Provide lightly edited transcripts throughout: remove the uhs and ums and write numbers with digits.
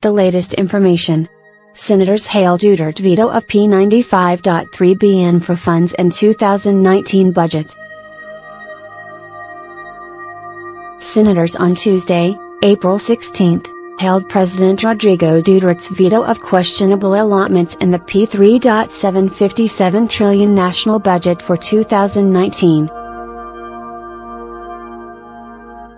The latest information. Senators hail Duterte veto of P95.3-B infra funds in 2019 budget. Senators on Tuesday, April 16, hailed President Rodrigo Duterte's veto of questionable allotments in the P3.757 trillion national budget for 2019.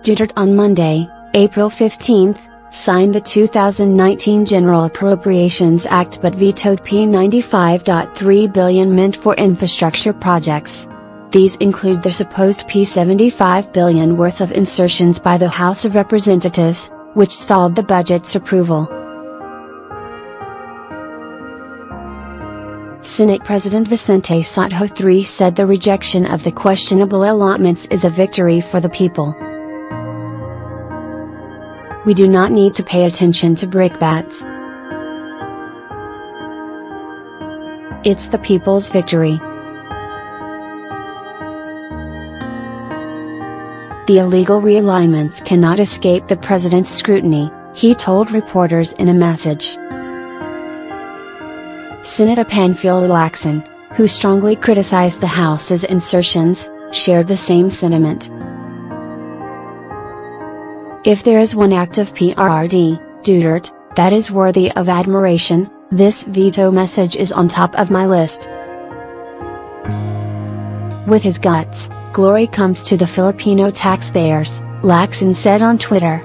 Duterte on Monday, April 15, signed the 2019 General Appropriations Act but vetoed P95.3 billion meant for infrastructure projects. These include the supposed P75 billion worth of insertions by the House of Representatives, which stalled the budget's approval. Senate President Vicente Soto III said the rejection of the questionable allotments is a victory for the people. We do not need to pay attention to brickbats. It's the people's victory. The illegal realignments cannot escape the president's scrutiny, he told reporters in a message. Senator Panfil Relaxon, who strongly criticized the House's insertions, shared the same sentiment. If there is one act of PRD, Duterte, that is worthy of admiration, this veto message is on top of my list. With his guts, glory comes to the Filipino taxpayers, Lacson said on Twitter.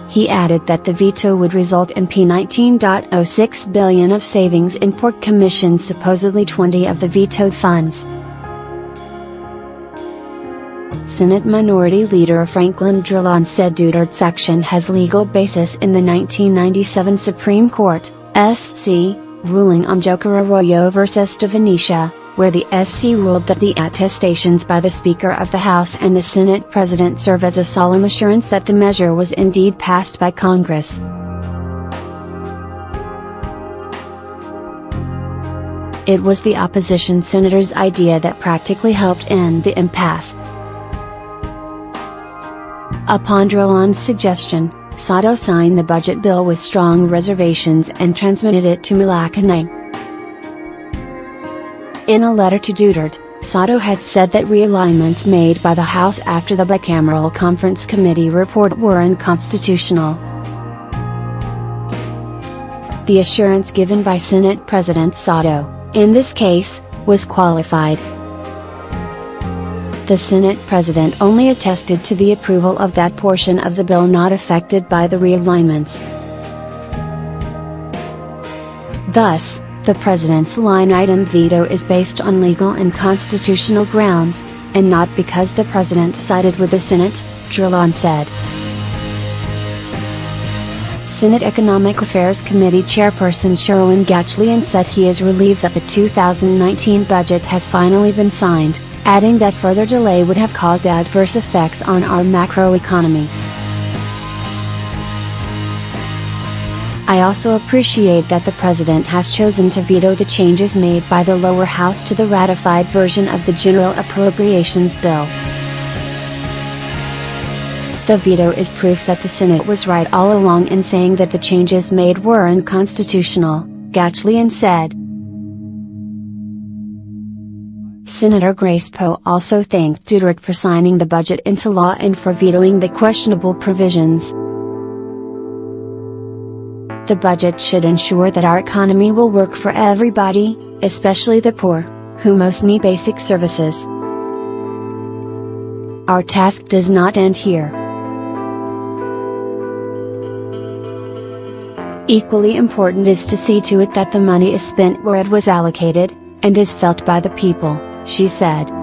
He added that the veto would result in P19.06 billion of savings in port commissions, supposedly 20 of the vetoed funds. Senate Minority Leader Franklin Drilon said Duterte's action has legal basis in the 1997 Supreme Court, SC, ruling on Joker Arroyo vs. De Venecia, where the SC ruled that the attestations by the Speaker of the House and the Senate President serve as a solemn assurance that the measure was indeed passed by Congress. It was the opposition senator's idea that practically helped end the impasse. Upon Drilon's suggestion, Soto signed the budget bill with strong reservations and transmitted it to Malacanang. In a letter to Duterte, Soto had said that realignments made by the House after the bicameral conference committee report were unconstitutional. The assurance given by Senate President Soto, in this case, was qualified. The Senate President only attested to the approval of that portion of the bill not affected by the realignments. Thus, the President's line-item veto is based on legal and constitutional grounds, and not because the President sided with the Senate, Drilon said. Senate Economic Affairs Committee Chairperson Sherwin Gatchalian said he is relieved that the 2019 budget has finally been signed, adding that further delay would have caused adverse effects on our macroeconomy. I also appreciate that the President has chosen to veto the changes made by the lower house to the ratified version of the General Appropriations Bill. The veto is proof that the Senate was right all along in saying that the changes made were unconstitutional, Gatchalian said. Senator Grace Poe also thanked Duterte for signing the budget into law and for vetoing the questionable provisions. The budget should ensure that our economy will work for everybody, especially the poor, who most need basic services. Our task does not end here. Equally important is to see to it that the money is spent where it was allocated, and is felt by the people, she said.